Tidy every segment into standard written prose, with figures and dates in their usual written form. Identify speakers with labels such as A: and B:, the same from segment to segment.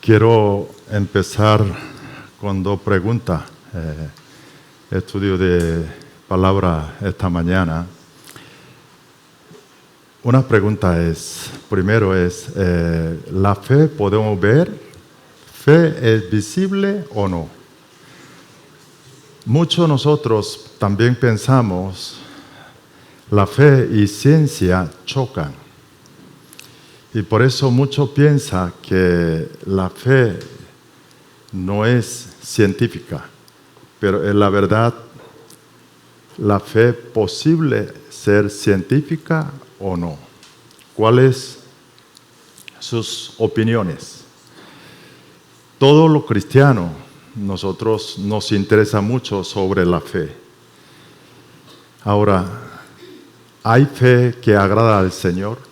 A: Quiero empezar con dos preguntas. Estudio de palabra esta mañana. Una pregunta es, primero es, ¿la fe podemos ver? ¿Fe es visible o no? Muchos de nosotros también pensamos, la fe y ciencia chocan. Y por eso muchos piensan que la fe no es científica, pero en la verdad, la fe posible ser científica o no. ¿Cuáles sus opiniones? Todo lo cristiano, nosotros nos interesa mucho sobre la fe. Ahora, ¿hay fe que agrada al Señor?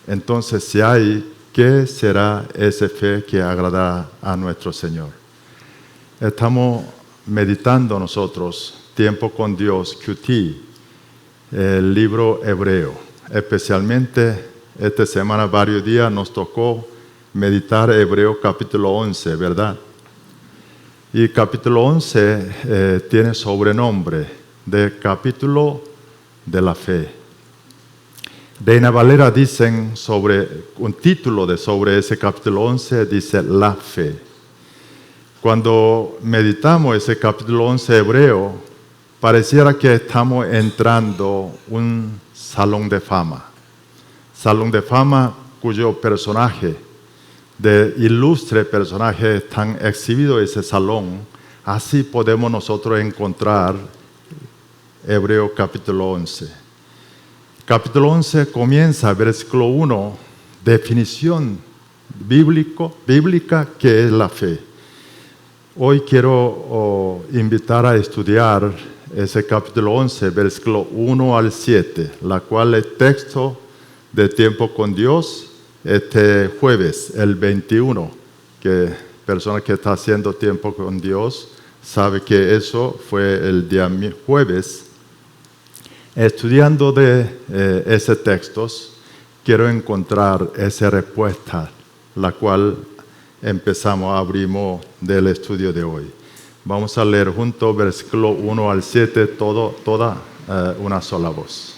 A: Entonces, si hay, ¿qué será esa fe que agrada a nuestro Señor? Estamos meditando nosotros, Tiempo con Dios, QT, el libro hebreo. Especialmente esta semana, varios días, nos tocó meditar Hebreo capítulo 11, ¿verdad? Y capítulo 11 tiene sobrenombre de capítulo de la fe. Reina Valera dicen sobre un título sobre ese capítulo 11, dice la fe. Cuando meditamos ese capítulo 11 hebreo, pareciera que estamos entrando un salón de fama. Salón de fama cuyo personaje, de ilustre personaje, están exhibidos en ese salón. Así podemos nosotros encontrar Hebreo capítulo 11. Capítulo 11 comienza, versículo 1, definición bíblica que es la fe. Hoy quiero invitar a estudiar ese capítulo 11, versículo 1 al 7, la cual es texto de Tiempo con Dios este jueves, el 21, que persona que está haciendo Tiempo con Dios sabe que eso fue el día jueves. Estudiando de esos textos, quiero encontrar esa respuesta, la cual abrimos del estudio de hoy. Vamos a leer juntos versículo 1 al 7, toda una sola voz.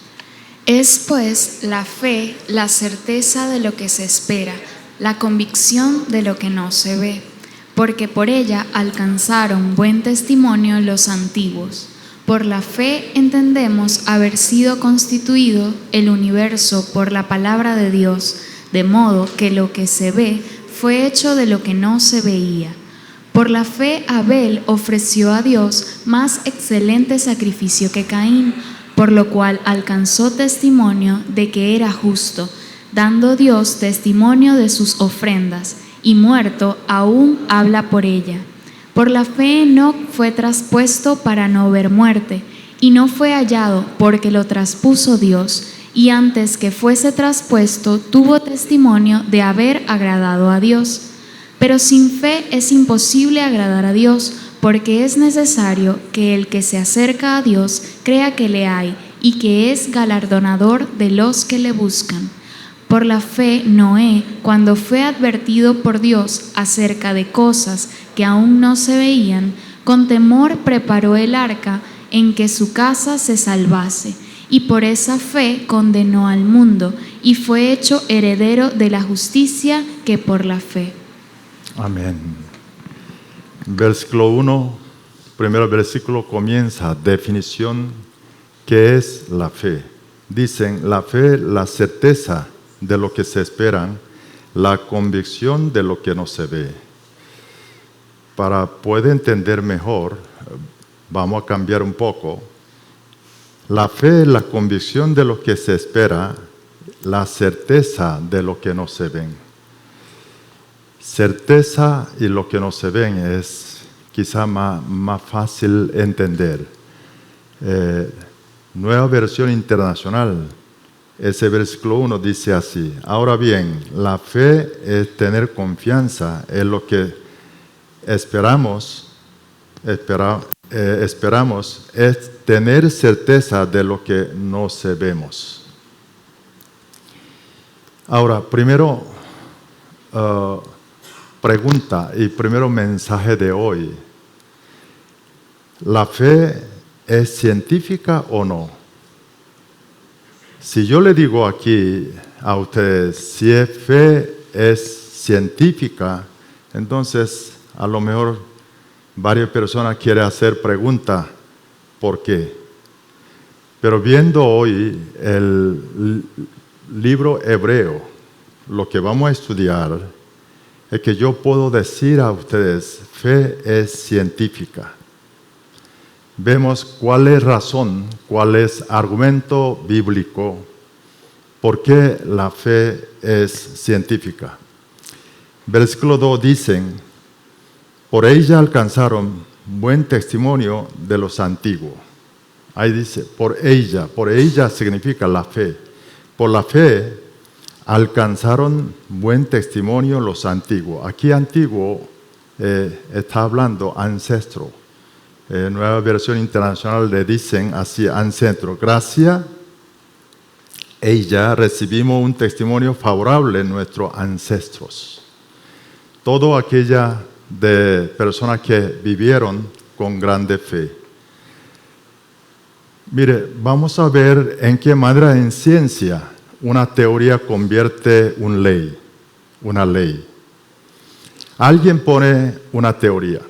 B: Es pues la fe, la certeza de lo que se espera, la convicción de lo que no se ve, porque por ella alcanzaron buen testimonio los antiguos. Por la fe entendemos haber sido constituido el universo por la palabra de Dios, de modo que lo que se ve fue hecho de lo que no se veía. Por la fe Abel ofreció a Dios más excelente sacrificio que Caín, por lo cual alcanzó testimonio de que era justo, dando Dios testimonio de sus ofrendas, y muerto aún habla por ella. Por la fe Enoc fue traspuesto para no ver muerte, y no fue hallado porque lo traspuso Dios, y antes que fuese traspuesto tuvo testimonio de haber agradado a Dios. Pero sin fe es imposible agradar a Dios, porque es necesario que el que se acerca a Dios crea que le hay, y que es galardonador de los que le buscan. Por la fe, Noé, cuando fue advertido por Dios acerca de cosas que aún no se veían, con temor preparó el arca en que su casa se salvase, y por esa fe condenó al mundo, y fue hecho heredero de la justicia que por la fe.
A: Amén. Versículo 1, primer versículo comienza, definición, ¿qué es la fe? Dicen, la fe, la certeza de lo que se esperan, la convicción de lo que no se ve. Para poder entender mejor, vamos a cambiar un poco. La fe es la convicción de lo que se espera, la certeza de lo que no se ven. Certeza y lo que no se ven es quizá más fácil entender. Nueva versión internacional. Ese versículo 1 dice así: ahora bien, la fe es tener confianza en lo que esperamos es tener certeza de lo que no sabemos. Ahora, primero, pregunta y primero mensaje de hoy. ¿La fe es científica o no? Si yo le digo aquí a ustedes, si fe es científica, entonces a lo mejor varias personas quieren hacer preguntas, ¿por qué? Pero viendo hoy el libro hebreo, lo que vamos a estudiar es que yo puedo decir a ustedes, fe es científica. Vemos cuál es razón, cuál es argumento bíblico, por qué la fe es científica. Versículo 2 dicen, por ella alcanzaron buen testimonio de los antiguos. Ahí dice, por ella significa la fe. Por la fe alcanzaron buen testimonio los antiguos. Aquí antiguo está hablando ancestro. Nueva versión internacional le dicen así, ancestro. Gracias, ella recibimos un testimonio favorable de nuestros ancestros. Todo aquella de personas que vivieron con grande fe. Mire, vamos a ver en qué manera en ciencia una teoría convierte una ley. Alguien pone una teoría.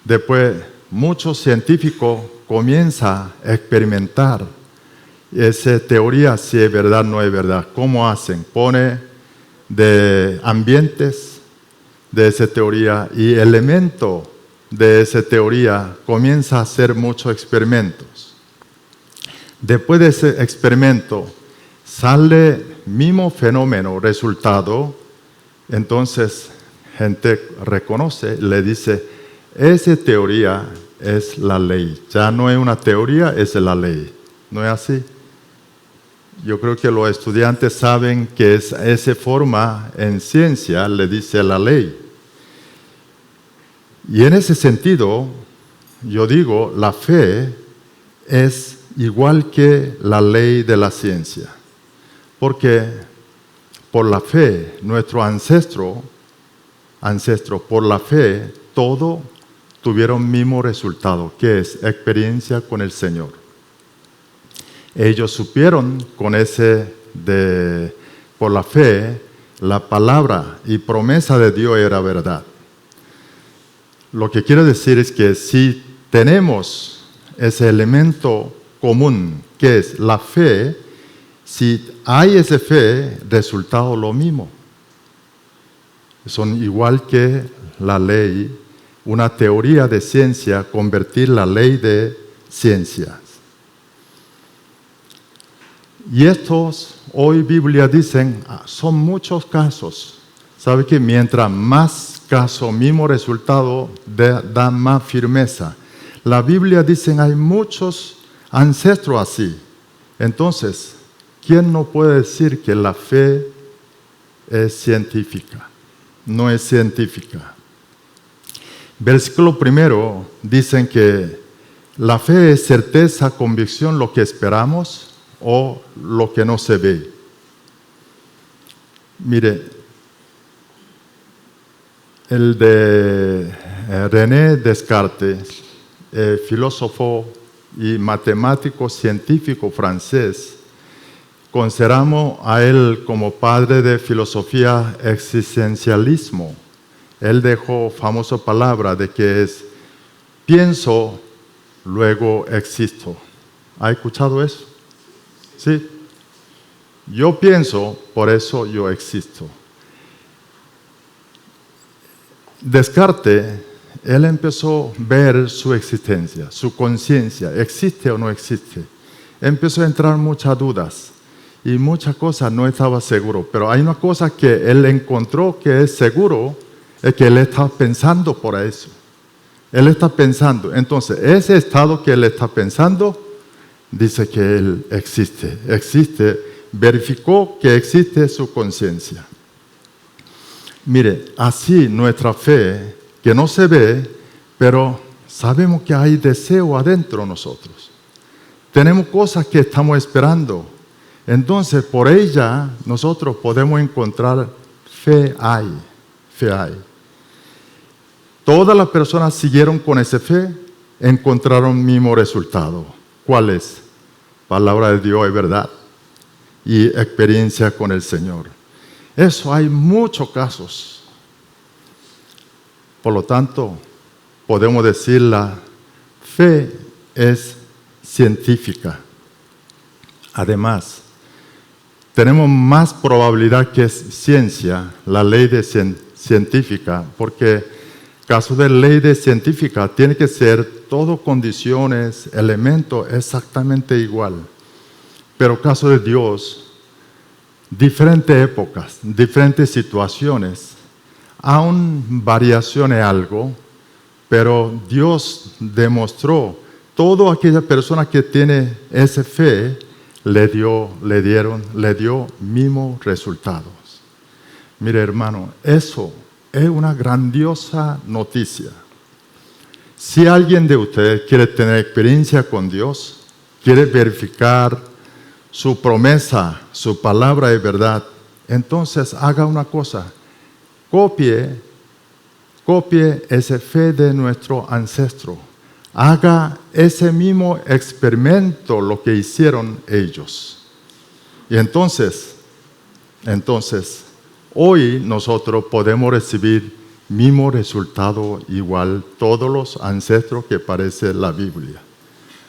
A: Después, muchos científicos comienzan a experimentar esa teoría, si es verdad o no es verdad. ¿Cómo hacen? Pone de ambientes de esa teoría y elementos de esa teoría, comienza a hacer muchos experimentos. Después de ese experimento, sale mismo fenómeno, resultado, entonces gente reconoce, le dice, esa teoría es la ley. Ya no es una teoría, es la ley. ¿No es así? Yo creo que los estudiantes saben que esa forma en ciencia le dice la ley. Y en ese sentido, yo digo, la fe es igual que la ley de la ciencia. Porque por la fe, nuestro ancestro, por la fe, todo tuvieron mismo resultado, que es experiencia con el Señor. Ellos supieron con por la fe, la palabra y promesa de Dios era verdad. Lo que quiero decir es que si tenemos ese elemento común, que es la fe, si hay esa fe, resultado lo mismo. Son igual que la ley, una teoría de ciencia, convertir la ley de ciencia. Y estos, hoy Biblia dicen, son muchos casos. ¿Sabe que mientras más casos, mismo resultado, da más firmeza? La Biblia dice, hay muchos ancestros así. Entonces, ¿quién no puede decir que la fe es científica? No es científica. Versículo 1 dicen que la fe es certeza, convicción, lo que esperamos o lo que no se ve. Mire, el de René Descartes, filósofo y matemático científico francés, consideramos a él como padre de filosofía existencialismo. Él dejó famosa palabra de que es pienso, luego existo. ¿Ha escuchado eso? Sí. Yo pienso, por eso yo existo. Descartes, él empezó a ver su existencia, su conciencia, ¿existe o no existe? Empezó a entrar muchas dudas y muchas cosas no estaba seguro. Pero hay una cosa que él encontró que es seguro, es que él está pensando por eso. Él está pensando. Entonces, ese estado que él está pensando, dice que él existe, verificó que existe su conciencia. Mire, así nuestra fe, que no se ve, pero sabemos que hay deseo adentro de nosotros. Tenemos cosas que estamos esperando. Entonces, por ella, nosotros podemos encontrar fe hay. todas las personas siguieron con esa fe, encontraron el mismo resultado. ¿Cuál es? Palabra de Dios es verdad y experiencia con el Señor. Eso hay muchos casos. Por lo tanto, podemos decir la fe es científica. Además, tenemos más probabilidad que es ciencia, la ley de científica, porque caso de ley de científica tiene que ser todo condiciones, elementos exactamente igual. Pero caso de Dios, diferentes épocas, diferentes situaciones, aún variaciones algo, pero Dios demostró, toda aquella persona que tiene esa fe, le dio mismos resultados. Mire, hermano, eso es una grandiosa noticia. Si alguien de ustedes quiere tener experiencia con Dios, quiere verificar su promesa, su palabra de verdad, entonces haga una cosa, copie esa fe de nuestro ancestro. Haga ese mismo experimento lo que hicieron ellos. Y entonces, hoy nosotros podemos recibir mismo resultado igual todos los ancestros que parece la Biblia.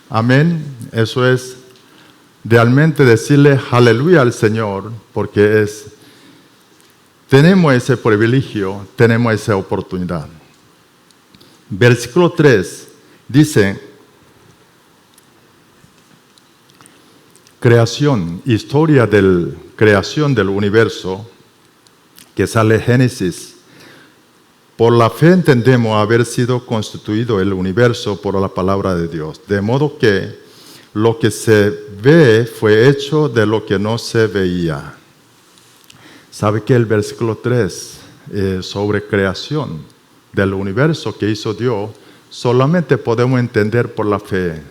A: Amén. Eso es realmente decirle aleluya al Señor, porque tenemos ese privilegio, tenemos esa oportunidad. Versículo 3 dice, creación, historia de creación del universo, que sale Génesis. Por la fe entendemos haber sido constituido el universo por la palabra de Dios, de modo que lo que se ve fue hecho de lo que no se veía. ¿Sabe que el versículo 3 sobre creación del universo que hizo Dios solamente podemos entender por la fe?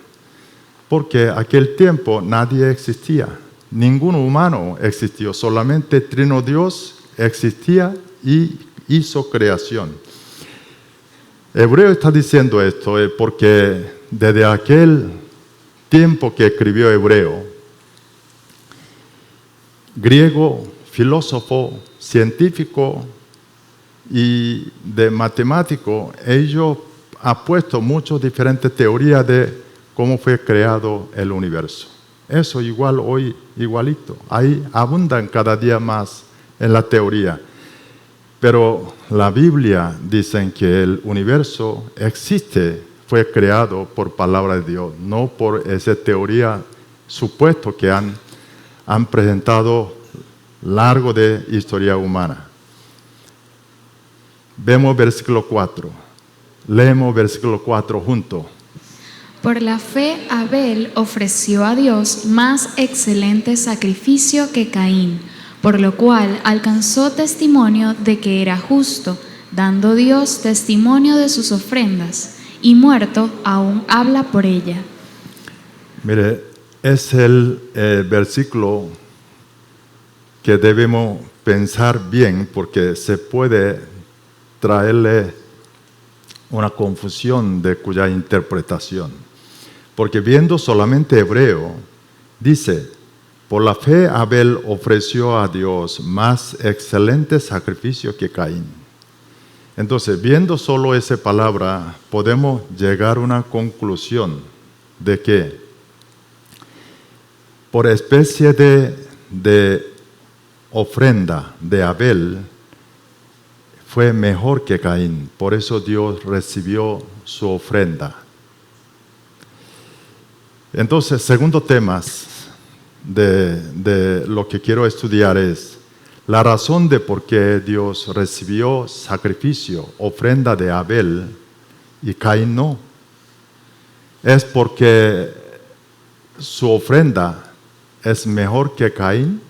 A: Porque aquel tiempo nadie existía, ningún humano existió, solamente Trino Dios existía y hizo creación. Hebreo está diciendo esto porque desde aquel tiempo que escribió Hebreo, griego, filósofo, científico y de matemático, ellos han puesto muchas diferentes teorías de cómo fue creado el universo. Eso igual hoy, igualito. Ahí abundan cada día más en la teoría. Pero la Biblia dice que el universo existe, fue creado por palabra de Dios, no por esa teoría supuesta que han presentado largo de historia humana. Vemos versículo 4. Leemos versículo 4 juntos.
B: Por la fe Abel ofreció a Dios más excelente sacrificio que Caín, por lo cual alcanzó testimonio de que era justo, dando Dios testimonio de sus ofrendas, y muerto aún habla por ella.
A: Mire, es el versículo que debemos pensar bien, porque se puede traerle una confusión de cuya interpretación. Porque viendo solamente Hebreo, dice, por la fe Abel ofreció a Dios más excelente sacrificio que Caín. Entonces, viendo solo esa palabra, podemos llegar a una conclusión de que por especie de ofrenda de Abel fue mejor que Caín. Por eso Dios recibió su ofrenda. Entonces, segundo tema de lo que quiero estudiar es la razón de por qué Dios recibió sacrificio, ofrenda de Abel y Caín no. ¿Es porque su ofrenda es mejor que Caín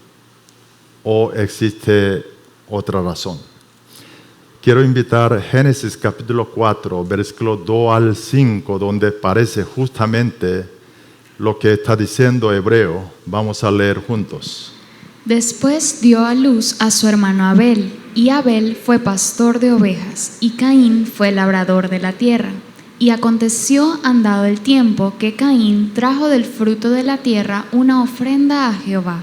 A: o existe otra razón? Quiero invitar a Génesis capítulo 4, versículo 2 al 5, donde aparece justamente lo que está diciendo Hebreo. Vamos a leer juntos.
B: Después dio a luz a su hermano Abel, Y Abel fue pastor de ovejas, y Caín fue labrador de la tierra. Y aconteció, andado el tiempo, que Caín trajo del fruto de la tierra una ofrenda a Jehová.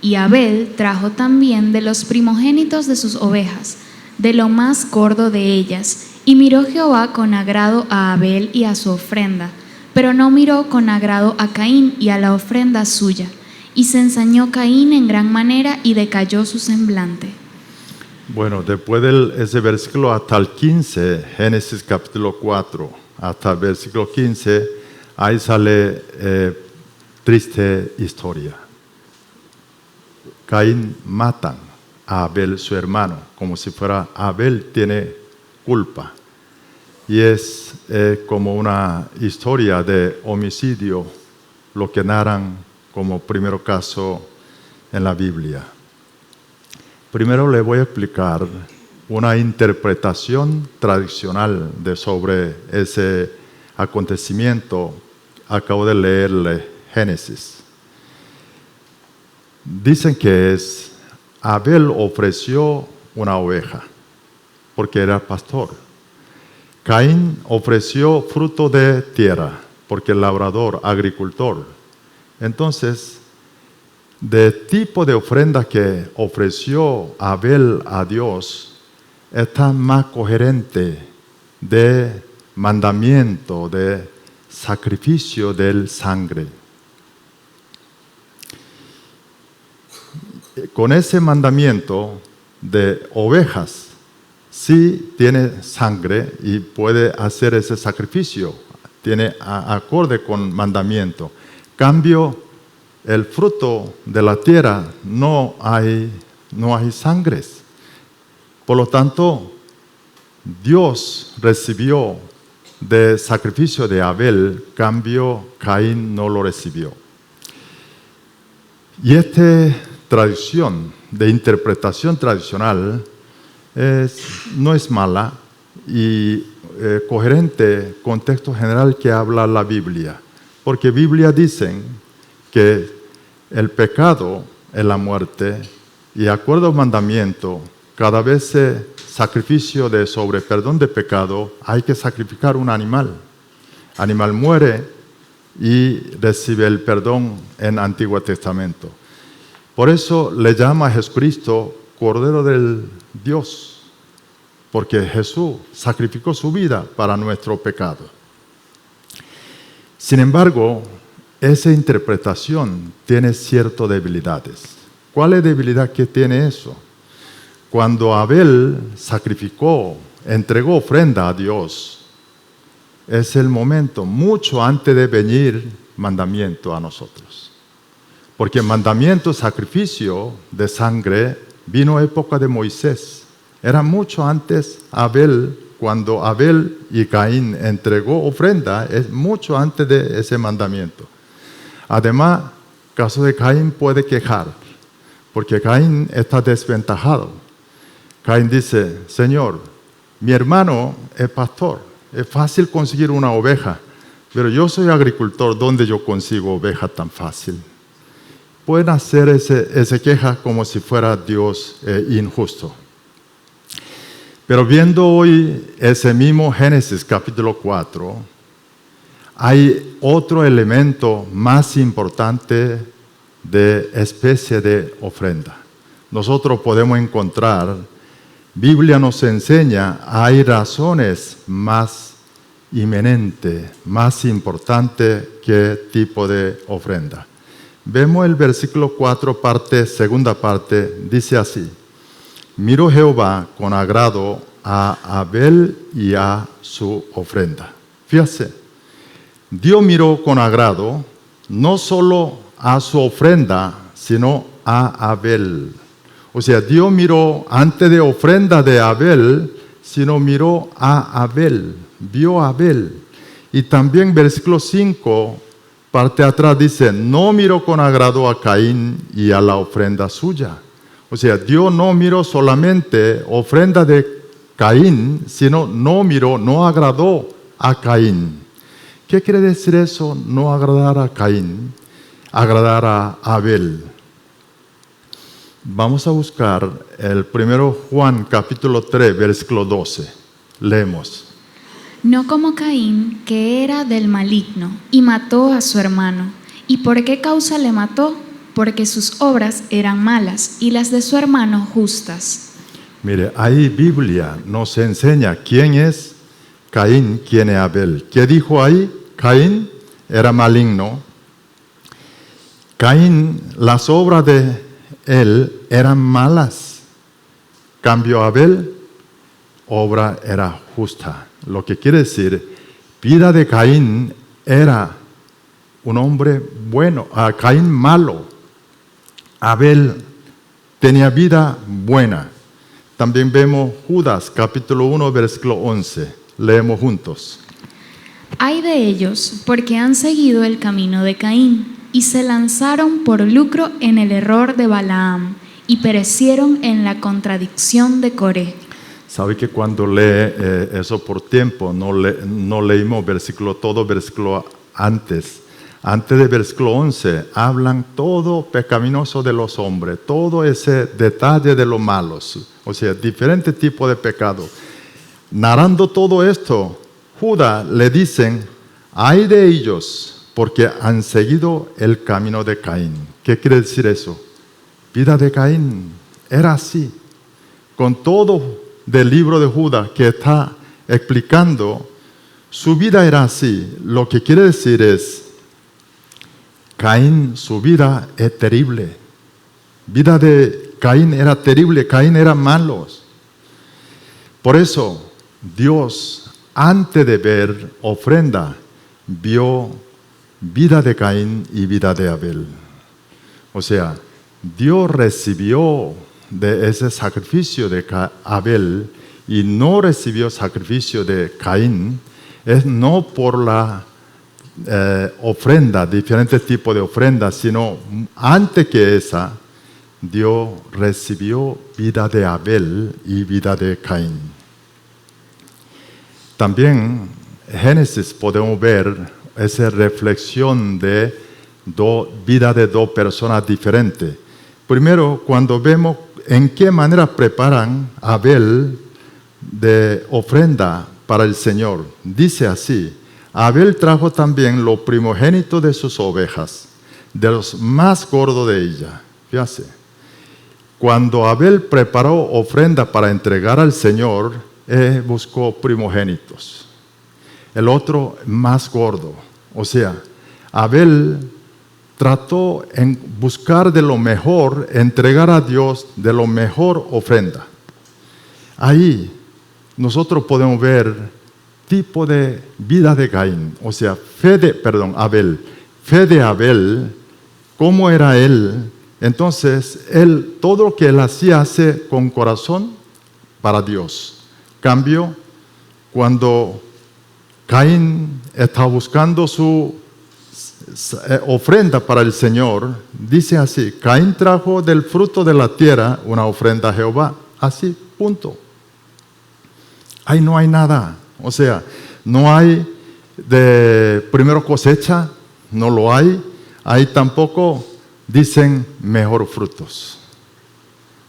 B: Y Abel trajo también de los primogénitos de sus ovejas, de lo más gordo de ellas. Y miró Jehová con agrado a Abel y a su ofrenda, pero no miró con agrado a Caín y a la ofrenda suya. Y se ensañó Caín en gran manera y decayó su semblante.
A: Bueno, después de ese versículo hasta el 15, Génesis capítulo 4, hasta el versículo 15, ahí sale triste historia. Caín matan a Abel, su hermano, como si fuera Abel tiene culpa. Y es como una historia de homicidio, lo que narran como primer caso en la Biblia. Primero le voy a explicar una interpretación tradicional sobre ese acontecimiento. Acabo de leerle Génesis. Dicen que Abel ofreció una oveja porque era pastor. Caín ofreció fruto de tierra porque es labrador, agricultor. Entonces, del tipo de ofrenda que ofreció Abel a Dios está más coherente de mandamiento, de sacrificio del sangre. Con ese mandamiento de ovejas, sí tiene sangre y puede hacer ese sacrificio, tiene acorde con mandamiento. Cambio, el fruto de la tierra no hay sangres. Por lo tanto, Dios recibió de sacrificio de Abel, cambio Caín no lo recibió. Y esta tradición de interpretación tradicional no es mala y coherente con el contexto general que habla la Biblia. Porque Biblia dicen que el pecado es la muerte y de acuerdo al mandamiento, cada vez sacrificio sobre perdón de pecado hay que sacrificar un animal. El animal muere y recibe el perdón en el Antiguo Testamento. Por eso le llama a Jesucristo Cordero del Dios, porque Jesús sacrificó su vida para nuestro pecado. Sin embargo, esa interpretación tiene ciertas debilidades. ¿Cuál es la debilidad que tiene eso? Cuando Abel sacrificó, entregó ofrenda a Dios, es el momento mucho antes de venir mandamiento a nosotros. Porque el mandamiento, sacrificio de sangre, vino en época de Moisés. Era mucho antes Abel, cuando Abel y Caín entregó ofrenda, es mucho antes de ese mandamiento. Además, el caso de Caín puede quejar, porque Caín está desventajado. Caín dice, Señor, mi hermano es pastor, es fácil conseguir una oveja, pero yo soy agricultor, ¿dónde yo consigo oveja tan fácil? Pueden hacer esa queja como si fuera Dios injusto. Pero viendo hoy ese mismo Génesis capítulo 4, hay otro elemento más importante de especie de ofrenda. Nosotros podemos encontrar, Biblia nos enseña, hay razones más inminentes, más importantes que tipo de ofrenda. Vemos el versículo 4, segunda parte, dice así: miró Jehová con agrado a Abel y a su ofrenda. Fíjese, Dios miró con agrado no solo a su ofrenda, sino a Abel. O sea, Dios miró antes de ofrenda de Abel, sino miró a Abel, vio a Abel. Y también versículo 5, parte de atrás dice, no miró con agrado a Caín y a la ofrenda suya. O sea, Dios no miró solamente ofrenda de Caín, sino no agradó a Caín. ¿Qué quiere decir eso? No agradar a Caín, agradar a Abel. Vamos a buscar el 1 Juan capítulo 3, versículo 12. Leemos.
B: No como Caín, que era del maligno, y mató a su hermano. ¿Y por qué causa le mató? Porque sus obras eran malas y las de su hermano justas.
A: Mire, ahí Biblia nos enseña quién es Caín, quién es Abel. ¿Qué dijo ahí? Caín era maligno. Caín, las obras de él eran malas. Cambio Abel, obra era justa. Lo que quiere decir, vida de Caín era un hombre bueno, Caín malo. Abel tenía vida buena. También vemos Judas, capítulo 1, versículo 11. Leemos juntos.
B: Ay de ellos, porque han seguido el camino de Caín, y se lanzaron por lucro en el error de Balaam, y perecieron en la contradicción de Coré.
A: ¿Sabe que cuando lee eso por tiempo, no leímos todo versículo antes? Antes del versículo 11, hablan todo pecaminoso de los hombres, todo ese detalle de los malos, o sea, diferentes tipos de pecado. Narrando todo esto, Judas le dicen, ay de ellos, porque han seguido el camino de Caín. ¿Qué quiere decir eso? Vida de Caín era así, con todo del libro de Judas que está explicando, su vida era así. Lo que quiere decir es, Caín, su vida es terrible. Vida de Caín era terrible, Caín era malo. Por eso, Dios, antes de ver ofrenda, vio vida de Caín y vida de Abel. O sea, Dios recibió de ese sacrificio de Abel y no recibió sacrificio de Caín, es no por la ofrenda, diferentes tipos de ofrendas, sino antes que esa, Dios recibió vida de Abel y vida de Caín. También en Génesis podemos ver esa reflexión de vida de dos personas diferentes. Primero, cuando vemos en qué manera preparan a Abel de ofrenda para el Señor, dice así: Abel trajo también lo primogénito de sus ovejas, de los más gordos de ella. Fíjate, cuando Abel preparó ofrenda para entregar al Señor, buscó primogénitos. El otro más gordo. O sea, Abel trató en buscar de lo mejor, entregar a Dios de lo mejor ofrenda. Ahí nosotros podemos ver tipo de vida de Caín, o sea, Abel. Fe de Abel, ¿cómo era él? Entonces, todo lo que él hacía, hace con corazón para Dios. Cambio, cuando Caín está buscando su ofrenda para el Señor, dice así: Caín trajo del fruto de la tierra una ofrenda a Jehová. Así, punto. Ahí no hay nada. O sea, no hay de primero cosecha, no lo hay. Ahí tampoco dicen mejor frutos,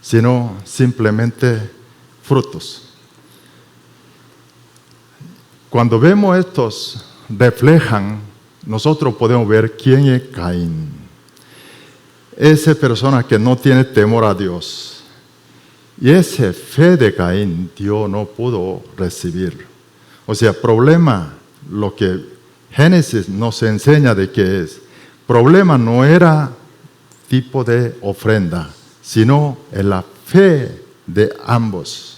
A: sino simplemente frutos. Cuando vemos estos reflejan, nosotros podemos ver quién es Caín. Esa persona que no tiene temor a Dios. Y esa fe de Caín, Dios no pudo recibir. O sea, problema, lo que Génesis nos enseña de qué es. Problema no era tipo de ofrenda, sino en la fe de ambos.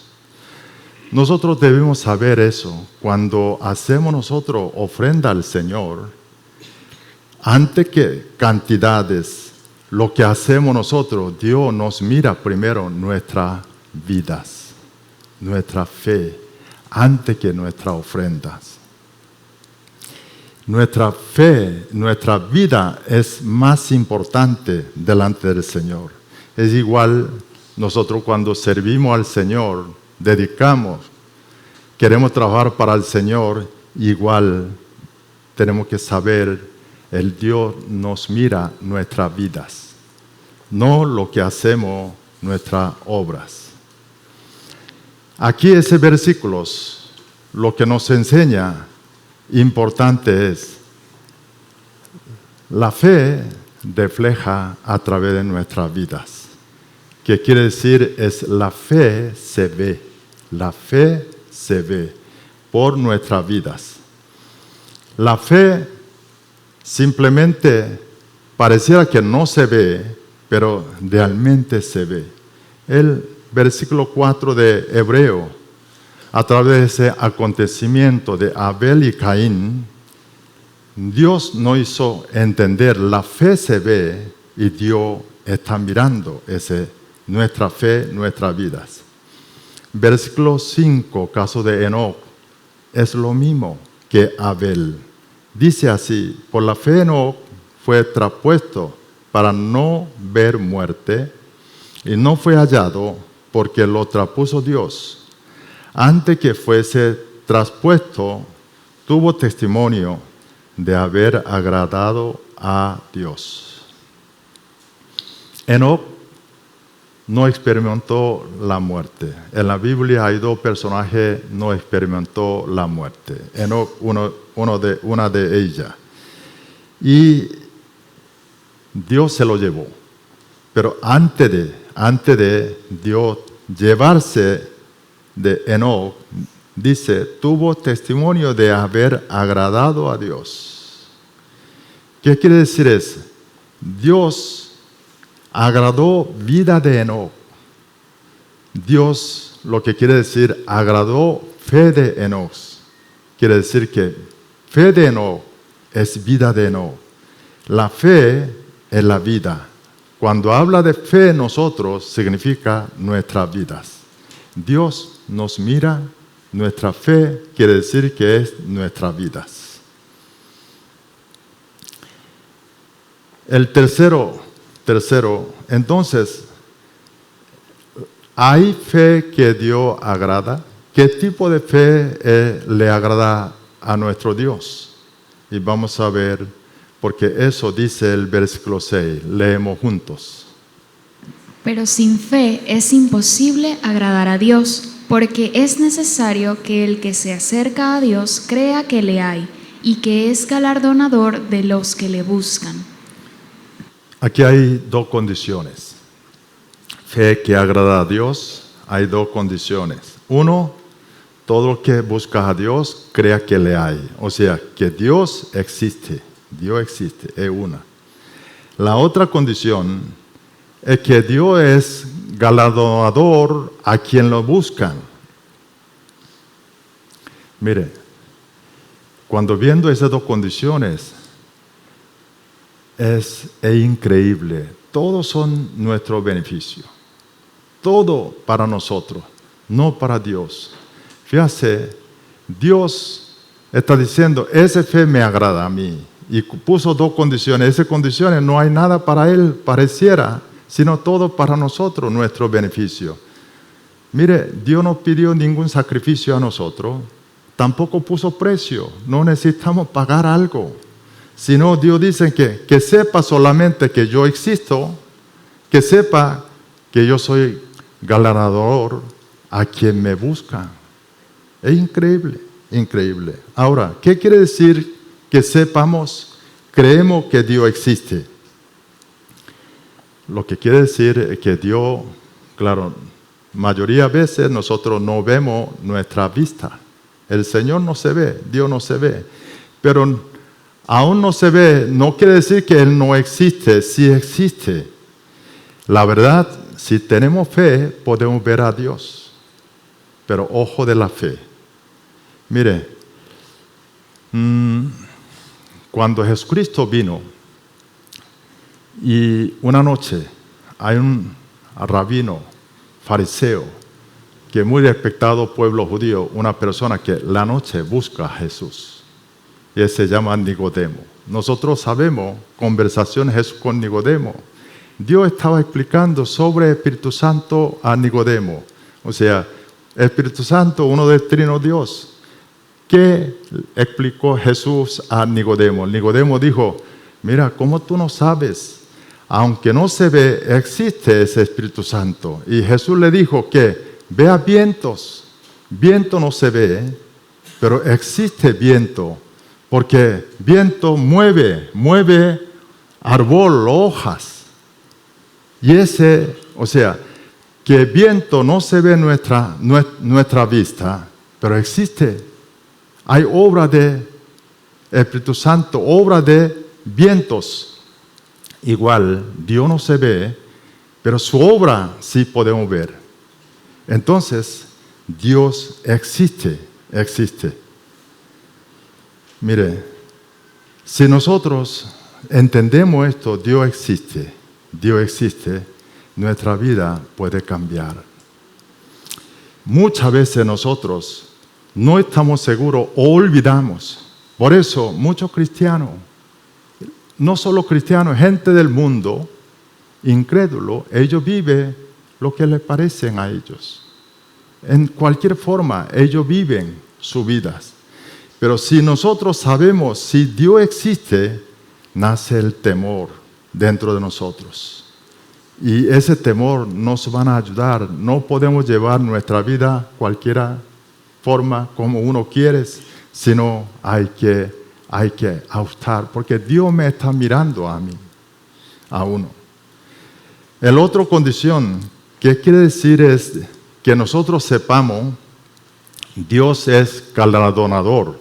A: Nosotros debemos saber eso. Cuando hacemos nosotros ofrenda al Señor, antes que cantidades, lo que hacemos nosotros, Dios nos mira primero nuestras vidas, nuestra fe, antes que nuestras ofrendas. Nuestra fe, nuestra vida es más importante delante del Señor. Es igual nosotros cuando servimos al Señor, dedicamos, queremos trabajar para el Señor, igual tenemos que saber, el Dios nos mira nuestras vidas, no lo que hacemos nuestras obras. Aquí ese versículo, lo que nos enseña importante es, la fe refleja a través de nuestras vidas. ¿Qué quiere decir? Es la fe se ve. La fe se ve por nuestras vidas. La fe simplemente pareciera que no se ve, pero realmente se ve. El versículo 4 de Hebreo, a través de ese acontecimiento de Abel y Caín, Dios nos hizo entender, la fe se ve y Dios está mirando nuestra fe, nuestras vidas. Versículo 5, caso de Enoc, es lo mismo que Abel. Dice así, por la fe Enoc fue traspuesto para no ver muerte y no fue hallado porque lo traspuso Dios. Antes que fuese traspuesto, tuvo testimonio de haber agradado a Dios. Enoc no experimentó la muerte. En la Biblia hay dos personajes que no experimentó la muerte. Enoc, una de ellas. Y Dios se lo llevó. Pero antes de Dios llevarse de Enoc, dice, tuvo testimonio de haber agradado a Dios. ¿Qué quiere decir eso? Dios agradó vida de Enoc. Dios, lo que quiere decir, agradó fe de Enoc. Quiere decir que fe de Enoc es vida de Enoc. La fe es la vida. Cuando habla de fe nosotros, significa nuestras vidas. Dios nos mira, nuestra fe quiere decir que es nuestras vidas. El tercero, entonces, ¿hay fe que Dios agrada? ¿Qué tipo de fe le agrada a nuestro Dios? Y vamos a ver, porque eso dice el versículo 6, leemos juntos.
B: Pero sin fe es imposible agradar a Dios, porque es necesario que el que se acerca a Dios crea que le hay y que es galardonador de los que le buscan.
A: Aquí hay dos condiciones. Fe que agrada a Dios, hay dos condiciones. Uno, todo el que busca a Dios crea que le hay. O sea, que Dios existe. Dios existe, es una. La otra condición es que Dios es galardonador a quien lo buscan. Mire, cuando viendo esas dos condiciones, es increíble. Todos son nuestro beneficio. Todo para nosotros, no para Dios. Fíjate, Dios está diciendo, esa fe me agrada a mí. Y puso dos condiciones. Esas condiciones no hay nada para Él, pareciera, sino todo para nosotros, nuestro beneficio. Mire, Dios no pidió ningún sacrificio a nosotros, tampoco puso precio, no necesitamos pagar algo, sino Dios dice que sepa solamente que yo existo, que sepa que yo soy galardonador a quien me busca. Es increíble, increíble. Ahora, ¿qué quiere decir que sepamos, creemos que Dios existe? Lo que quiere decir es que Dios, claro, mayoría de veces nosotros no vemos nuestra vista. El Señor no se ve, Dios no se ve. Pero aún no se ve, no quiere decir que Él no existe, sí existe. La verdad, si tenemos fe, podemos ver a Dios. Pero ojo de la fe. Mire, cuando Jesucristo vino, y una noche hay un rabino fariseo que es muy respetado pueblo judío, una persona que la noche busca a Jesús. Y él se llama Nicodemo. Nosotros sabemos conversaciones Jesús con Nicodemo. Dios estaba explicando sobre el Espíritu Santo a Nicodemo. O sea, el Espíritu Santo, uno del Trino Dios. ¿Qué explicó Jesús a Nicodemo? Nicodemo dijo, mira, ¿cómo tú no sabes aunque no se ve, existe ese Espíritu Santo. Y Jesús le dijo que vea vientos. Viento no se ve, pero existe viento. Porque viento mueve árbol, hojas. Y que viento no se ve en nuestra vista, pero existe. Hay obra de Espíritu Santo, obra de vientos. Igual, Dios no se ve, pero su obra sí podemos ver. Entonces, Dios existe. Mire, si nosotros entendemos esto, Dios existe, nuestra vida puede cambiar. Muchas veces nosotros no estamos seguros o olvidamos. Por eso muchos cristianos, no solo cristianos, gente del mundo, incrédulo, ellos viven lo que les parece a ellos. En cualquier forma, ellos viven sus vidas. Pero si nosotros sabemos, si Dios existe, nace el temor dentro de nosotros. Y ese temor nos va a ayudar. No podemos llevar nuestra vida cualquier forma como uno quiere, sino hay que ajustar, porque Dios me está mirando a mí, a uno. La otra condición que quiere decir es que nosotros sepamos, Dios es galardonador.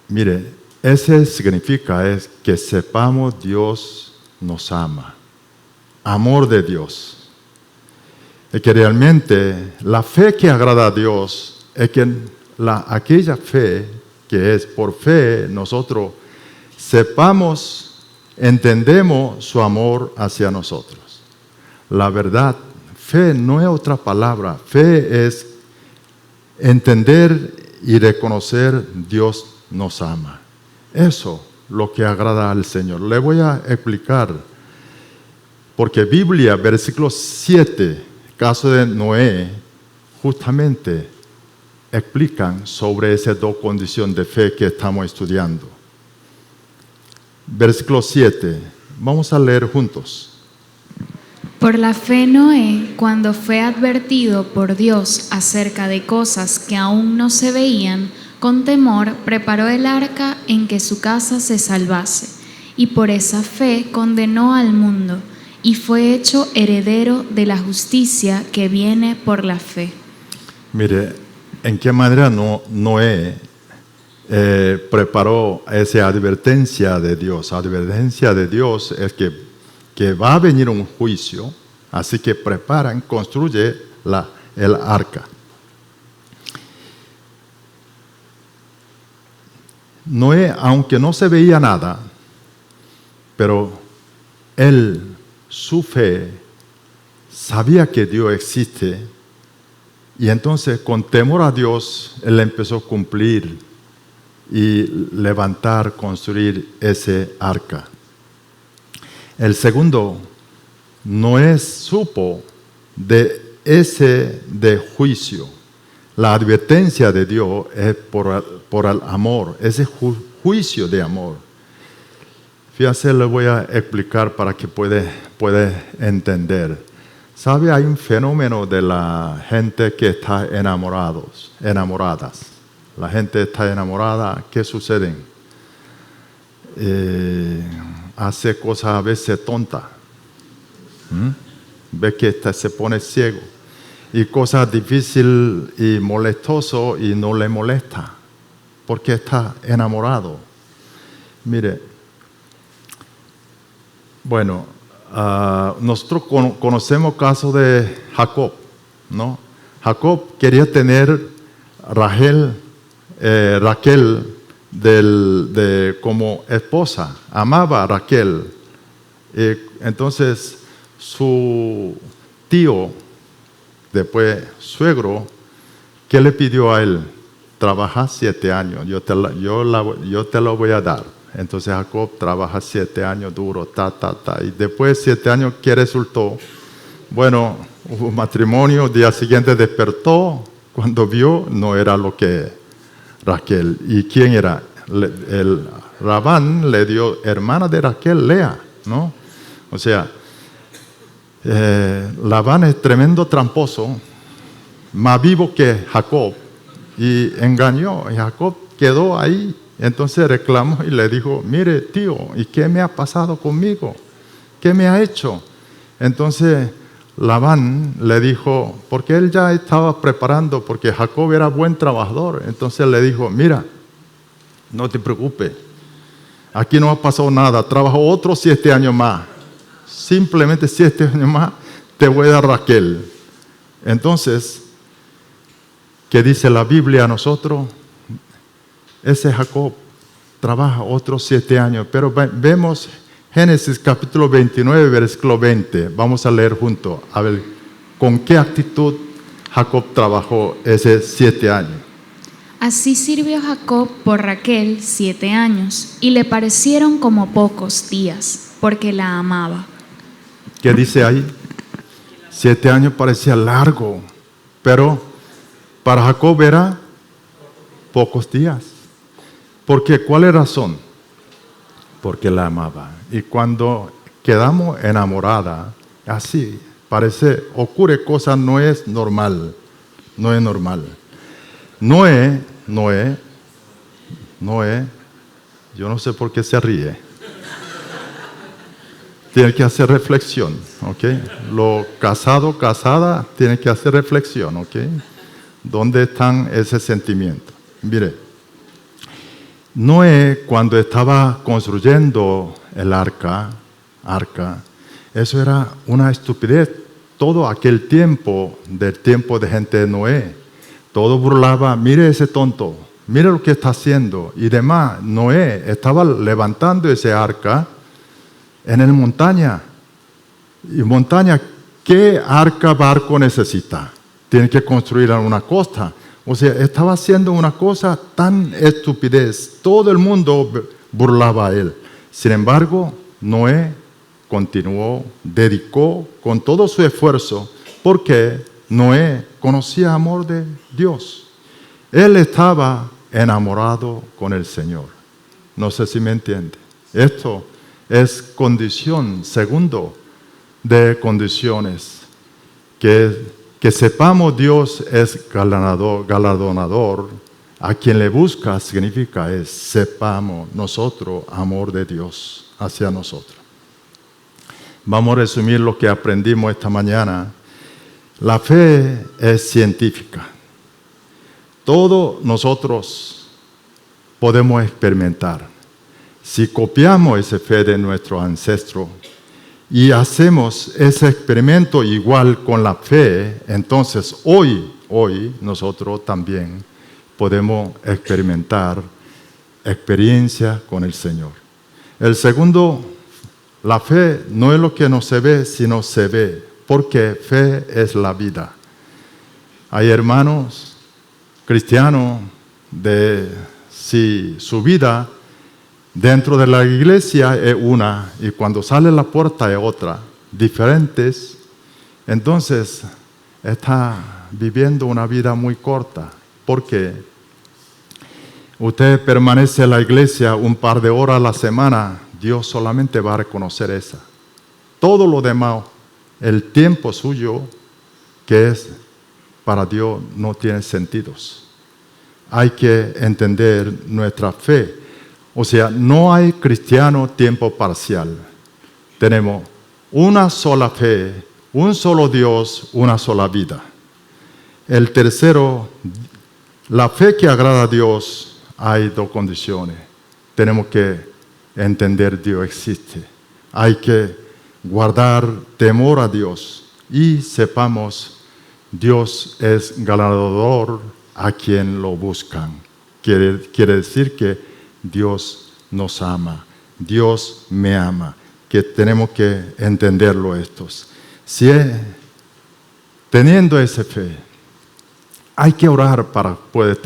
A: Mire, ese significa es que sepamos Dios nos ama. Amor de Dios. Es que realmente la fe que agrada a Dios es que aquella fe que es por fe, nosotros sepamos, entendemos su amor hacia nosotros. La verdad, fe no es otra palabra. Fe es entender y reconocer Dios nos ama. Eso es lo que agrada al Señor. Le voy a explicar, porque Biblia, versículo 7, caso de Noé, justamente explican sobre esas dos condiciones de fe que estamos estudiando. Versículo 7, vamos a leer juntos.
B: Por la fe Noé, cuando fue advertido por Dios acerca de cosas que aún no se veían, con temor preparó el arca en que su casa se salvase, y por esa fe condenó al mundo, y fue hecho heredero de la justicia que viene por la fe.
A: Mire, ¿en qué manera Noé preparó esa advertencia de Dios? Advertencia de Dios es que va a venir un juicio, así que preparan, construye el arca. Noé, aunque no se veía nada, pero su fe, sabía que Dios existe, y entonces con temor a Dios, él empezó a cumplir y levantar, construir ese arca. El segundo, Noé supo de juicio. La advertencia de Dios es por el amor, ese juicio de amor. Fíjate, le voy a explicar para que pueda entender. ¿Sabe? Hay un fenómeno de la gente que está enamoradas. La gente está enamorada, ¿qué sucede? Hace cosas a veces tontas. Ve que se pone ciego. Y cosas difíciles y molestosas y no le molesta. Porque está enamorado. Mire, bueno, nosotros conocemos el caso de Jacob, ¿no? Jacob quería tener Raquel como esposa, amaba a Raquel. Entonces su tío, después suegro, ¿qué le pidió a él? Trabaja 7 años, yo te lo voy a dar. Entonces Jacob trabaja 7 años duro, y después de 7 años, ¿qué resultó? Bueno, hubo matrimonio, día siguiente despertó, cuando vio no era lo que Raquel. ¿Y quién era? El Labán le dio hermana de Raquel, Lea. ¿no? O sea, Labán es tremendo tramposo, más vivo que Jacob, y engañó, y Jacob quedó ahí. Entonces reclamó y le dijo, mire tío, ¿y qué me ha pasado conmigo? ¿Qué me ha hecho? Entonces Labán le dijo, porque él ya estaba preparando, porque Jacob era buen trabajador, entonces le dijo, mira, no te preocupes, aquí no ha pasado nada, trabajo otros 7 años más, simplemente 7 años más te voy a dar Raquel. Entonces, ¿qué dice la Biblia a nosotros? Ese Jacob trabaja otros 7 años, pero vemos Génesis capítulo 29, versículo 20. Vamos a leer juntos, a ver con qué actitud Jacob trabajó esos 7 años.
B: Así sirvió Jacob por Raquel 7 años, y le parecieron como pocos días, porque la amaba.
A: ¿Qué dice ahí? 7 años parecía largo, pero para Jacob era pocos días. Porque ¿cuál es la razón? Porque la amaba. Y cuando quedamos enamoradas, así parece, ocurre cosa, no es normal. No es normal. Noé, yo no sé por qué se ríe. Tiene que hacer reflexión, ¿ok? Lo casado, casada, tiene que hacer reflexión, ¿ok? ¿Dónde están ese sentimiento? Mire, Noé, cuando estaba construyendo el arca, eso era una estupidez. Todo aquel tiempo, del tiempo de gente de Noé, todo burlaba, mire ese tonto, mire lo que está haciendo y demás. Noé estaba levantando ese arca en la montaña. Y montaña, ¿qué arca barco necesita? Tiene que construir en una costa. O sea, estaba haciendo una cosa tan estupidez. Todo el mundo burlaba a él. Sin embargo, Noé continuó, dedicó con todo su esfuerzo, porque Noé conocía amor de Dios. Él estaba enamorado con el Señor. No sé si me entiende. Esto es condición, segundo de condiciones, que sepamos Dios es galardonador. A quien le busca significa sepamos nosotros amor de Dios hacia nosotros. Vamos a resumir lo que aprendimos esta mañana. La fe es científica. Todos nosotros podemos experimentar. Si copiamos esa fe de nuestro ancestro y hacemos ese experimento igual con la fe, entonces hoy nosotros también podemos experimentar experiencia con el Señor. El segundo, la fe no es lo que no se ve, sino se ve, porque fe es la vida. Hay hermanos cristianos si su vida dentro de la iglesia es una y cuando sale la puerta es otra, diferentes, entonces está viviendo una vida muy corta, porque usted permanece en la iglesia un par de horas a la semana, Dios solamente va a reconocer esa. Todo lo demás, el tiempo suyo, que es para Dios, no tiene sentidos. Hay que entender nuestra fe. O sea, no hay cristiano tiempo parcial. Tenemos una sola fe, un solo Dios, una sola vida. El tercero, la fe que agrada a Dios, hay dos condiciones. Tenemos que entender Dios existe. Hay que guardar temor a Dios y sepamos Dios es galardonador a quien lo buscan. Quiere decir que Dios nos ama, Dios me ama, que tenemos que entenderlo estos. Teniendo esa fe, hay que orar para poder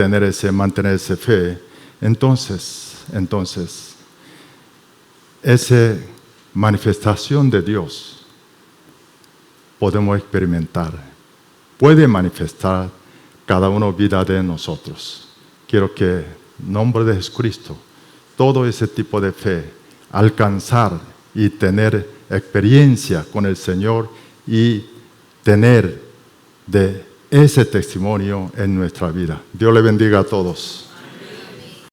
A: mantener esa fe. Entonces, esa manifestación de Dios podemos experimentar. Puede manifestar cada uno vida de nosotros. Quiero que en nombre de Jesucristo, todo ese tipo de fe, alcanzar y tener experiencia con el Señor y tener de ese testimonio en nuestra vida. Dios le bendiga a todos.